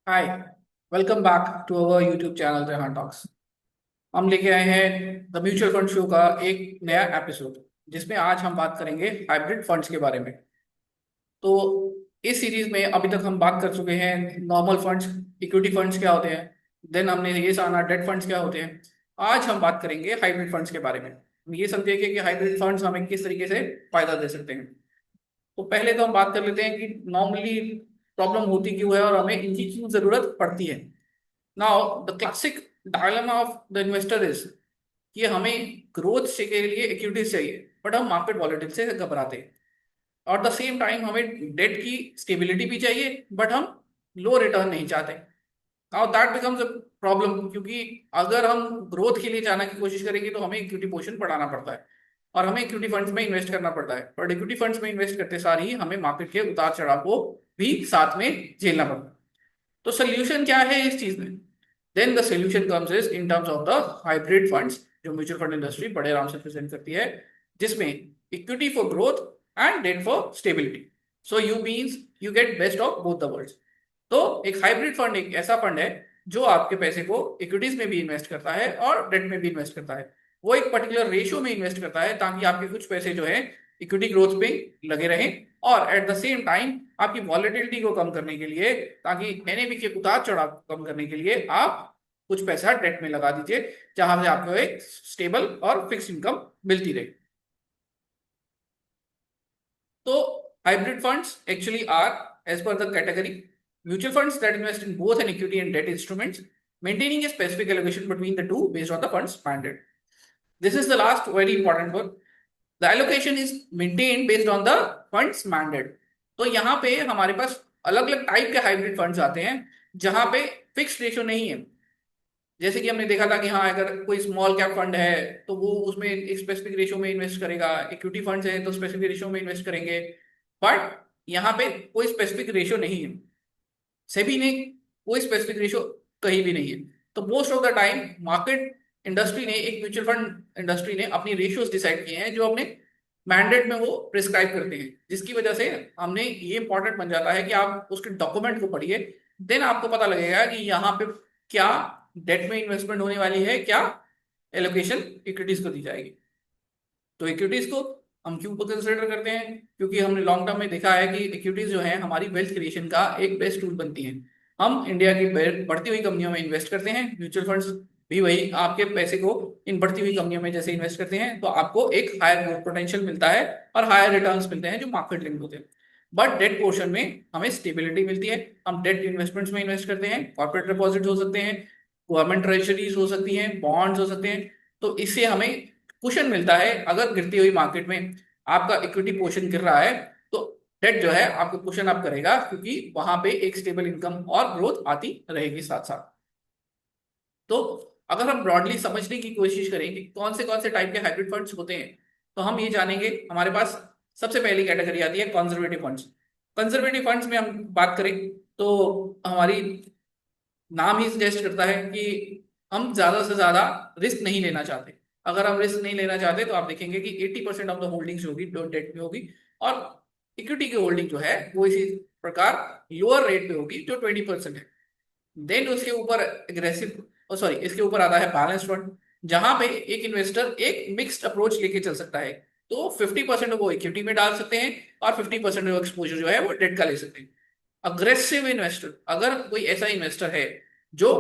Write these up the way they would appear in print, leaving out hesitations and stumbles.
Hi. Welcome back to our YouTube channel Rehan talks. हम लेके आए हैं द म्यूचुअल फंड शो का एक नया एपिसोड, जिसमें आज हम बात करेंगे हाइब्रिड फंड्स के बारे में। तो इस सीरीज में अभी तक हम बात कर चुके हैं नॉर्मल फंड्स, इक्विटी फंड्स क्या होते हैं, देन हमने ये जाना डेट फंड्स क्या होते हैं। आज हम बात करेंगे हाइब्रिड फंड्स के बारे में। हम ये समझेंगे कि हाइब्रिड फंड्स हमें किस तरीके से फायदा दे सकते हैं। तो पहले तो हम बात कर लेते हैं कि नॉर्मली प्रॉब्लम होती क्यों है और हमें इनकी क्यों जरूरत पड़ती है। Now the classic dilemma of the investor is कि हमें ग्रोथ से के लिए इक्विटीज चाहिए, बट हम मार्केट वॉलेटिलिटी से घबराते हैं। और द सेम टाइम हमें डेट की स्टेबिलिटी भी चाहिए, बट हम लो रिटर्न नहीं चाहते। Now that becomes a problem, क्योंकि अगर हम ग्रोथ के लिए जाने की कोशिश करेंगे तो हमें इक्विटी पोर्शन बढ़ाना पड़ता है और हमें इक्विटी फंड्स में इन्वेस्ट करना पड़ता है। पर इक्विटी फंड्स में इन्वेस्ट करते सार ही हमें मार्केट के उतार चढ़ाव को भी साथ में झेलना पड़ता है। तो सोल्यूशन क्या है इस चीज में? Then the solution comes is in terms of the hybrid funds, जो म्यूचुअल फंड इंडस्ट्री बड़े आराम से प्रेजेंट करती है, जिसमें equity for growth and debt for stability. So you means you get best of both the worlds. तो एक hybrid fund एक ऐसा फंड है जो आपके पैसे को इक्विटीज में भी इन्वेस्ट करता है और डेट में भी इन्वेस्ट करता है। वो एक पर्टिकुलर रेशियो में इन्वेस्ट करता है ताकि आपके कुछ पैसे जो है इक्विटी ग्रोथ पे लगे रहें, और एट द सेम टाइम आपकी वॉलेटिलिटी को कम करने के लिए, ताकि एनएवी के उतार चढ़ाव को कम करने के लिए आप कुछ पैसा डेट में लगा दीजिए, जहां से आपको एक स्टेबल और फिक्स इनकम मिलती रहे। तो hybrid funds actually are, as per the category, mutual funds that invest in both an equity and debt instruments, maintaining a specific allocation between the two based on the fund's mandate. This is the last very important one. The allocation is maintained based on the fund's mandate. तो यहाँ पे हमारे पास अलग अलग type के hybrid funds आते हैं जहां पे फिक्स रेशियो नहीं है। जैसे कि हमने देखा था कि हाँ, अगर कोई स्मॉल कैप फंड है तो वो उसमें एक स्पेसिफिक रेशियो में इन्वेस्ट करेगा, इक्विटी फंड्स है तो स्पेसिफिक रेशियो में इन्वेस्ट करेंगे। बट यहाँ पे कोई स्पेसिफिक रेशियो नहीं है, सेबी ने कोई स्पेसिफिक रेशियो कहीं भी नहीं है। तो most of the time market industry ने, एक म्यूचुअल फंड इंडस्ट्री ने अपनी रेशियोज डिसाइड किए हैं जो अपने मैंडेट में वो प्रिस्क्राइब करते हैं, जिसकी वजह से हमने ये इंपॉर्टेंट बन जाता है कि आप उसके डॉक्यूमेंट को पढ़िए। देन आपको पता लगेगा कि यहाँ पे क्या डेट में इन्वेस्टमेंट होने वाली है, क्या एलोकेशन इक्विटीज को दी जाएगी। तो इक्विटीज को हम क्यों कंसिडर करते हैं? क्योंकि हमने लॉन्ग टर्म में देखा है कि इक्विटीज जो है हमारी वेल्थ क्रिएशन का एक बेस्ट टूल बनती हैं। हम इंडिया की बढ़ती हुई कंपनियों में इन्वेस्ट करते हैं, म्यूचुअल फंड्स भी वही आपके पैसे को इन बढ़ती हुई कंपनियों में जैसे इन्वेस्ट करते हैं तो आपको एक हायर ग्रोथ पोटेंशियल मिलता है और हायर रिटर्न्स मिलते हैं जो मार्केट लिंक होते हैं। बट डेट पोर्शन में हमें स्टेबिलिटी मिलती है। हम डेट इन्वेस्टमेंट्स में इन्वेस्ट करते हैं, कॉर्पोरेट डिपॉजिट हो सकते हैं, गवर्नमेंट ट्रेजरीज हो सकती हैं, बॉन्ड्स हो सकते हैं। तो इससे हमें कुशन मिलता है। अगर गिरती हुई मार्केट में आपका इक्विटी पोर्शन गिर रहा है तो डेट जो है आपको कुशन अप करेगा, क्योंकि वहां पे एक स्टेबल इनकम और ग्रोथ आती रहेगी साथ साथ। तो अगर हम ब्रॉडली समझने की कोशिश करें कि कौन से टाइप के हाइब्रिड फंड्स होते हैं, तो हम ये जानेंगे। हमारे पास सबसे पहली कैटेगरी आती है कंजर्वेटिव फंड्स। कंजर्वेटिव फंड्स में हम बात करें तो हमारी नाम ही सजेस्ट करता है कि हम ज्यादा से ज्यादा रिस्क नहीं लेना चाहते। अगर हम रिस्क नहीं लेना चाहते तो आप देखेंगे कि 80% ऑफ द होल्डिंग्स होगी डेट में होगी, और इक्विटी की होल्डिंग जो है वो इसी प्रकार लोअर रेट पे होगी जो 20% है। देन उसके ऊपर एग्रेसिव, सॉरी, इसके ऊपर आता है बैलेंस फंड, जहां पे एक इन्वेस्टर एक मिक्स्ड अप्रोच लेके चल सकता है। तो 50% वो इक्विटी में डाल सकते हैं और 50% एक्सपोजर जो है वो डेट का ले सकते हैं। अग्रेसिव इन्वेस्टर, अगर कोई ऐसा इन्वेस्टर है जो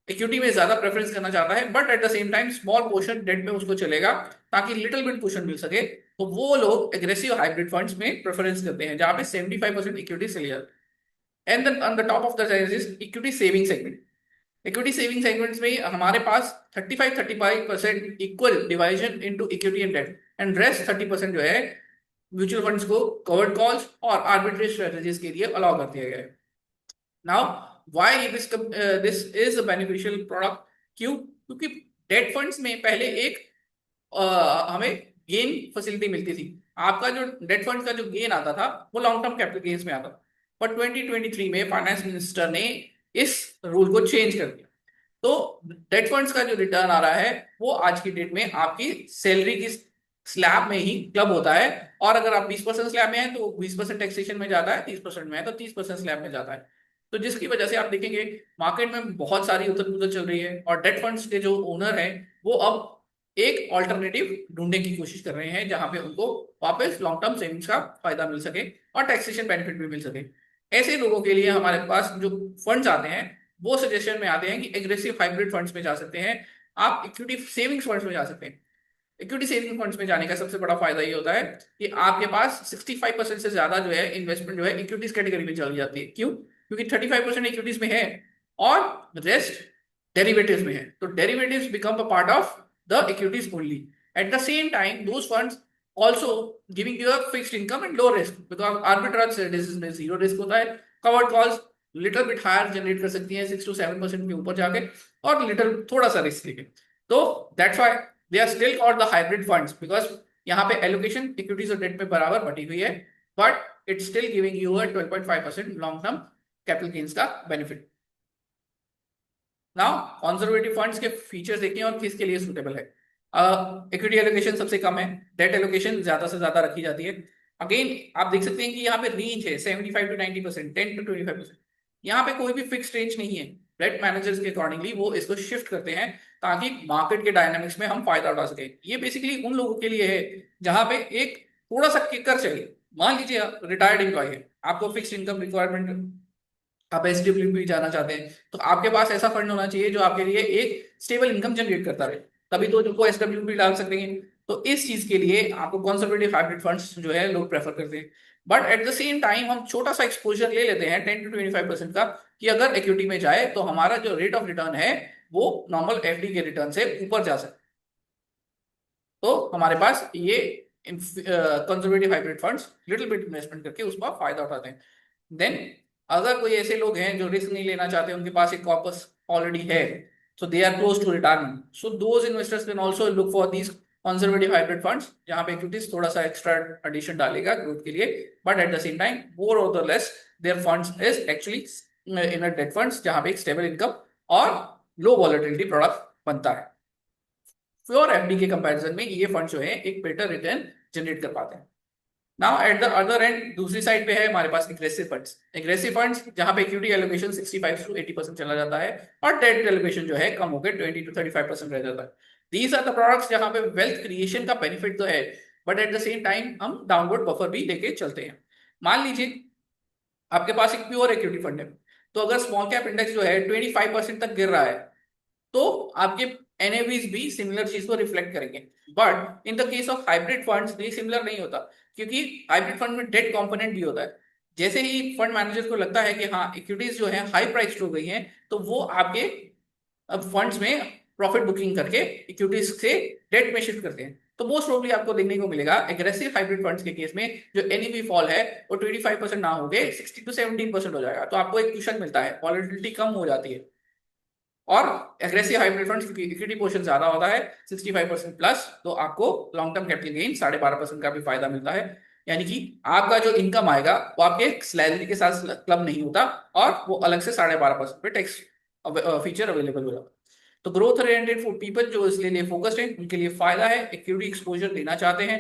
इक्विटी में ज्यादा प्रेफरेंस करना चाहता है but at the same time small portion debt में उसको चलेगा ताकि लिटिल बिट पोर्शन मिल सके, तो वो लोग एग्रेसिव हाइब्रिड फंड्स में प्रेफरेंस करते हैं जहां पे 75% इक्विटी से लिया। And then on the top of the equity saving segment. Equity saving segments में हमारे पास 35% equal division into equity and debt, and rest 30% जो है म्यूचुअल फंड्स को कवर्ड कॉल्स और आर्बिट्रेज स्ट्रेटजीज के लिए अलाउ कर दिया गया है। Now why this is a beneficial product? क्यों? क्योंकि डेट फंड्स में पहले एक हमें गेन फैसिलिटी मिलती थी। आपका जो डेट फंड का जो गेन आता था वो लॉन्ग टर्म कैपिटल गेन्स में आता था। पर 2023 में फाइनेंस मिनिस्टर ने इस रूल को चेंज कर दिया। तो डेट फंड्स का जो रिटर्न आ रहा है वो आज की डेट में आपकी सैलरी की स्लैब में ही क्लब होता है। और अगर आप 20% स्लैब में है तो 20% टैक्सेशन में जाता है, 30% में है तो 30% स्लैब में जाता है। तो जिसकी वजह से आप देखेंगे मार्केट में बहुत सारी उथल पुथल चल रही है और डेट फंड्स के जो ओनर हैं वो अब एक ऑल्टरनेटिव ढूंढने की कोशिश कर रहे हैं जहां पे उनको वापस लॉन्ग टर्म सेविंग्स का फायदा मिल सके और टैक्सेशन बेनिफिट भी मिल सके। ऐसे लोगों के लिए हमारे पास जो फंड्स आते हैं वो सजेशन में आते हैं कि एग्रेसिव हाइब्रिड फंड्स में जा सकते हैं, आप इक्विटी सेविंग्स फंड्स में जा सकते हैं। इक्विटी सेविंग फंड्स में जाने का सबसे बड़ा फायदा ये होता है कि आपके पास 65% से ज्यादा जो है इन्वेस्टमेंट जो है इक्विटीज कैटेगरी में चली जाती है। क्यों? क्योंकि 35% इक्विटीज में है और रेस्ट डेरिवेटिव्स में है, तो derivatives become a part of the equities only. Eight the same time those funds also giving you a fixed income and low risk because arbitrage strategies में zero risk होता है। Covered calls little bit higher generate कर सकती हैं 6 to 7% के ऊपर जाके और लिटिल थोड़ा सा रिस्क लेके। तो that's why they are still called the hybrid funds because यहाँ पे एलोकेशन इक्विटीज और डेट में बराबर बटी हुई है, but it's still giving you a 12.5% long term capital gains का बेनिफिट। नाउ कंजर्वेटिव फंड्स के फीचर्स देखिए और किसके लिए सूटेबल है। इक्विटी एलोकेशन सबसे कम है, डेट एलोकेशन ज्यादा से ज्यादा रखी जाती है। अगेन आप देख सकते हैं कि यहाँ पे रेंज है 75 to 90%, 10 to 25%। यहाँ पे कोई भी फिक्स रेंज नहीं है, डेट मैनेजर्स के अकॉर्डिंगली वो इसको शिफ्ट करते हैं ताकि मार्केट के डायनामिक्स में हम फायदा उठा सके। ये बेसिकली उन लोगों के लिए है जहां पे एक थोड़ा सा किकर चाहिए। मान लीजिए रिटायर्ड एम्प्लॉय है, आपको फिक्स इनकम रिक्वायरमेंट, आप एसडब्ल्यू भी जाना चाहते हैं, तो आपके पास ऐसा फंड होना चाहिए जो आपके लिए एक स्टेबल इनकम जनरेट करता रहे, तभी तो जो एसडब्ल्यू भी डाल सकेंगे। तो इस चीज के लिए आपको कंजर्वेटिव हाइब्रिड फंड्स जो है लोग प्रेफर करते हैं। But at the same time हम छोटा सा एक्सपोजर ले लेते हैं 10 to 25% का, कि अगर इक्विटी में जाए तो हमारा जो रेट ऑफ रिटर्न है वो नॉर्मल एफडी के रिटर्न से ऊपर जा सकता है। तो हमारे पास ये conservative hybrid funds little bit investment करके उसका फायदा उठाते हैं। देन अगर कोई ऐसे लोग हैं जो रिस्क नहीं लेना चाहते, उनके पास एक कॉर्पस ऑलरेडी है, so they are close to retirement, so those investors can also look for these conservative hybrid funds जहां पे इक्विटीज थोड़ा सा एक्स्ट्रा एडिशन डालेगा ग्रोथ के लिए, but at the same time more or the less there funds is actually in a debt funds जहां पे एक स्टेबल इनकम और लो वॉलेटिलिटी प्रोडक्ट बनता है। प्योर एफडी के कंपैरिजन में ये फंड जो है एक बेटर रिटर्न जनरेट कर पाते हैं। Now at the other and दूसरी साइड पे है हमारे पास एग्रेसिव फंड्स। एग्रेसिव फंड्स जहां पे इक्विटी एलोकेशन 65 to 80% चला जाता है और डेट एलोकेशन जो है कम होकर 20 to 35% रह जाता है। दीज आर द प्रोडक्ट्स जहां पे वेल्थ क्रिएशन का बेनिफिट तो है, but at the same time हम डाउनवर्ड बफर भी लेके चलते हैं। मान लीजिए आपके पास एक प्योर इक्विटी फंड है, तो अगर स्मॉल कैप इंडेक्स जो है 25% तक गिर रहा है तो आपके एनएवीज भी सिमिलर चीज को रिफ्लेक्ट करेंगे। But in the case of hybrid funds ये सिमिलर नहीं होता, क्योंकि हाइब्रिड फंड में डेट कंपोनेंट भी होता है। जैसे ही फंड मैनेजर को लगता है कि हाँ इक्विटीज जो है हाई प्राइस हो गई हैं, तो वो आपके अब फंड्स में प्रॉफिट बुकिंग करके इक्विटीज से डेट में शिफ्ट करते हैं। तो मोस्ट प्रोबेबली आपको देखने को मिलेगा एग्रेसिव हाइब्रिड फंड्स के केस में जो एनईवी फॉल है वो 25% ना हो गए 16 to 17% हो जाएगा, तो आपको एक क्वेश्चन मिलता है, वॉलेटिलिटी कम हो जाती है। और एग्रेसिव हाइब्रिड फंड्स क्योंकि इक्विटी पोर्शन ज्यादा होता है 65% प्लस, तो आपको लॉन्ग टर्म कैपिटल गेन 12.5% का भी फायदा मिलता है। यानी कि आपका जो इनकम आएगा वो आपके सैलरी के साथ क्लब नहीं होता और वो अलग से 12.5% पे टैक्स फीचर अवेलेबल हो जाता है। तो ग्रोथ ओरिएंटेड फॉर पीपल जो इसलिए लिए फोकस्ड है उनके लिए फायदा है, इक्विटी एक्सपोजर लेना चाहते हैं।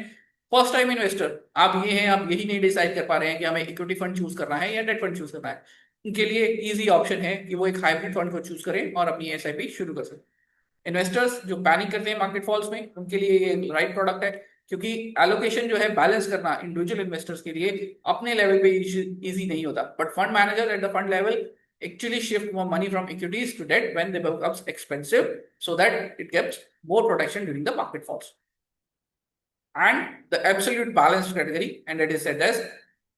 फर्स्ट टाइम इन्वेस्टर आप ये हैं, आप यही नहीं डिसाइड कर पा रहे हैं कि हमें इक्विटी फंड चूज करना है या डेट फंड चूज करना है, उनके लिए इजी ऑप्शन है कि वो एक हाइब्रिड फंड को चूज करें और अपनी एसआईपी शुरू कर सकें। इन्वेस्टर्स जो पैनिक करते हैं मार्केट फॉल्स में उनके लिए ये राइट प्रोडक्ट है, क्योंकि एलोकेशन जो है बैलेंस करना इंडिविजुअल इन्वेस्टर्स के लिए अपने लेवल पे इजी नहीं होता, but fund manager at the fund level actually shift more money from equities to debt when they becomes expensive so that it gets more protection during the market falls. And the absolute balanced category and it is said as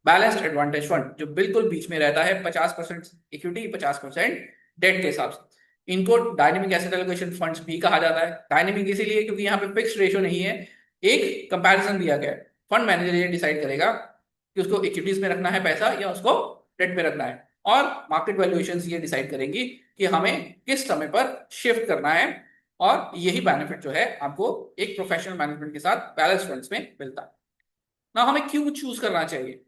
balanced advantage fund जो बिल्कुल बीच में रहता है 50% equity 50% date के हिसाब से। इनको dynamic asset allocation funds भी कहा जाता है। डायनेमिक इसीलिए क्योंकि यहाँ पे फिक्स रेशियो नहीं है, एक कंपैरिजन दिया गया है। फंड मैनेजर ये डिसाइड करेगा कि उसको इक्विटीज में रखना है पैसा या उसको डेट में रखना है, और मार्केट वैल्यूएशंस ये डिसाइड करेंगी कि हमें किस समय पर शिफ्ट करना है। और यही बेनिफिट जो है आपको एक प्रोफेशनल मैनेजमेंट के साथ बैलेंस फंड्स में मिलता है। ना हमें क्यों चूज करना चाहिए?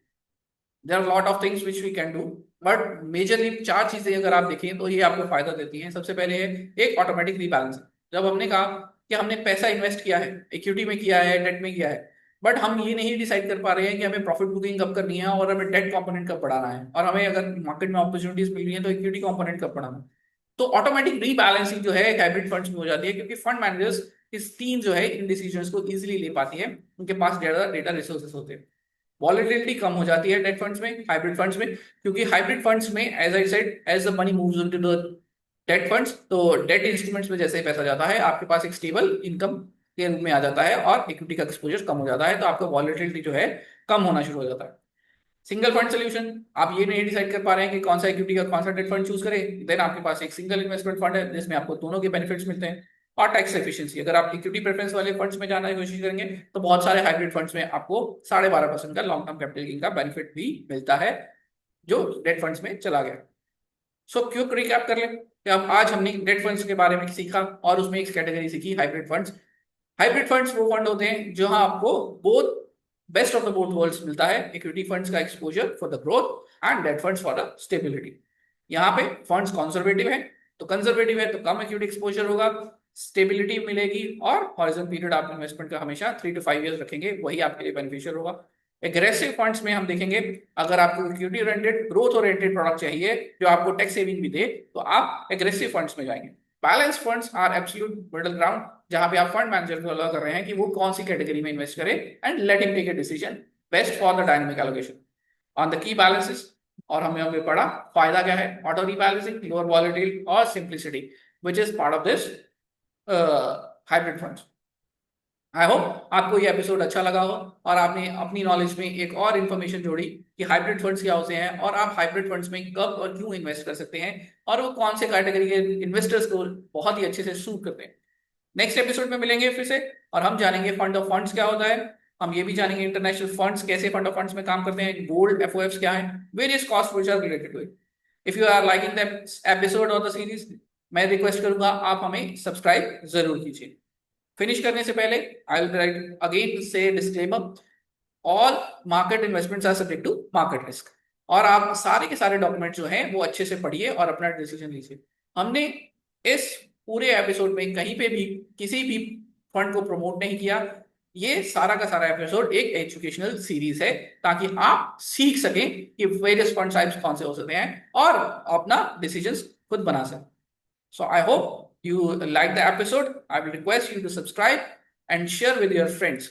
There are lot of things which we can do, but majorly 4 चीजें अगर आप देखें तो ये आपको फायदा देती हैं। सबसे पहले है एक ऑटोमेटिक रीबैलेंस। जब हमने कहा कि हमने पैसा इन्वेस्ट किया है, इक्विटी में किया है, डेट में किया है, बट हम ये नहीं डिसाइड कर पा रहे हैं कि हमें प्रॉफिट बुकिंग कब करनी है और हमें डेट कंपोनेंट कब बढ़ाना है, और हमें अगर मार्केट में अपॉर्चुनिटीज मिल रही है तो इक्विटी कंपोनेंट कब बढ़ाना है। तो ऑटोमेटिक रीबैलेंसिंग जो है हाइब्रिड फंड्स में हो जाती है, क्योंकि फंड मैनेजर्स इस टीम जो है इन डिसीजंस को इजीली ले पाती है, उनके पास ज्यादा डेटा रिसोर्सेस होते हैं। वॉलेटिलिटी कम हो जाती है डेट फंड्स में, हाइब्रिड फंड्स में, क्योंकि हाइब्रिड फंड्स में as I said as the money moves into the debt funds, तो डेट इंस्ट्रूमेंट्स में जैसे ही पैसा जाता है आपके पास एक स्टेबल इनकम के रूप में आ जाता है और इक्विटी का एक्सपोजर कम हो जाता है, तो आपका वॉलेटिलिटी जो है कम होना शुरू हो जाता है। सिंगल फंड सोल्यूशन, आप ये नहीं डिसाइड कर पा रहे हैं कि कौन सा इक्विटी का कौन सा डेट फंड चूज करें, देन आपके पास एक सिंगल इन्वेस्टमेंट फंड है जिसमें आपको दोनों के बेनिफिट्स मिलते हैं। और टैक्स एफिशिएंसी, अगर आप इक्विटी प्रेफरेंस वाले फंड्स में जाने की कोशिश करेंगे तो बहुत सारे हाइब्रिड फंड्स में आपको 12.5% का लॉन्ग टर्म कैपिटल गेन का बेनिफिट भी मिलता है जो डेट फंड्स में चला गया। सो क्विक रिकैप कर लें कि अब आज हमने डेट फंड्स के बारे में सीखा और उसमें एक कैटेगरी सीखी हाइब्रिड फंड्स। हाइब्रिड फंड्स वो फंड होते हैं जहां आपको both best of the both worlds मिलता है, इक्विटी फंड्स का exposure for the growth and date funds for the stability. यहाँ पे फंड्स कंजर्वेटिव है तो कंजर्वेटिव है तो कम इक्विटी एक्सपोजर होगा, स्टेबिलिटी मिलेगी, और हॉरिजन पीरियड आप इन्वेस्टमेंट का हमेशा 3 to 5 years रखेंगे, वही आपके लिए बेनिफिशियल होगा। एग्रेसिव फंड्स में हम देखेंगे अगर आपको equity oriented growth oriented product चाहिए जो आपको टैक्स सेविंग भी दे तो आप एग्रेसिव फंड्स में जाएंगे। Balance funds are absolute middle ground, जहां पे आप फंड मैनेजर को अलाउ कर रहे हैं कि वो कौन सी कैटेगरी में इन्वेस्ट करे and let him take a decision best for the dynamic allocation on the key balances. और हमें पढ़ा फायदा क्या है, ऑटो रीबैलेंसिंग, लोअर वॉलेटिलिटी और simplicity which is part of this hybrid funds. I hope आपको ये एपिसोड अच्छा लगा हो और आपने अपनी नॉलेज में एक और इन्फॉर्मेशन जोड़ी कि हाइब्रिड फंड्स क्या होते हैं और आप हाइब्रिड फंड्स में कब और क्यों इन्वेस्ट कर सकते हैं और वो कौन से कैटेगरी के इन्वेस्टर्स को बहुत ही अच्छे से सूट करते हैं। नेक्स्ट एपिसोड में मिलेंगे फिर से और हम जानेंगे फंड ऑफ फंड्स क्या होता है, हम ये भी जानेंगे इंटरनेशनल फंड्स कैसे फंड ऑफ फंड्स में काम करते हैं, गोल्ड एफओएफ्स क्या है, various cost which are related to it. If you are liking the episode और द सीरीज, मैं रिक्वेस्ट करूंगा आप हमें सब्सक्राइब जरूर कीजिए। फिनिश करने से पहले आई विल राइट अगेन से disclaimer, all market investments are subject to market risk, और आप सारे के सारे डॉक्यूमेंट जो हैं वो अच्छे से पढ़िए और अपना डिसीजन लीजिए। हमने इस पूरे एपिसोड में कहीं पे भी किसी भी फंड को प्रमोट नहीं किया, ये सारा का सारा एपिसोड एक एजुकेशनल सीरीज है ताकि आप सीख सकें कि वेरियस फंड टाइप्स कौन से हो सकते हैं और अपना डिसीजंस खुद बना सकें। So I hope you like the episode. I will request you to subscribe and share with your friends.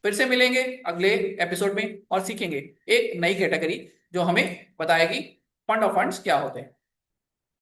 फिर से मिलेंगे अगले एपिसोड में और सीखेंगे एक नई कैटेगरी जो हमें बताएगी फंड ऑफ फंड्स क्या होते हैं।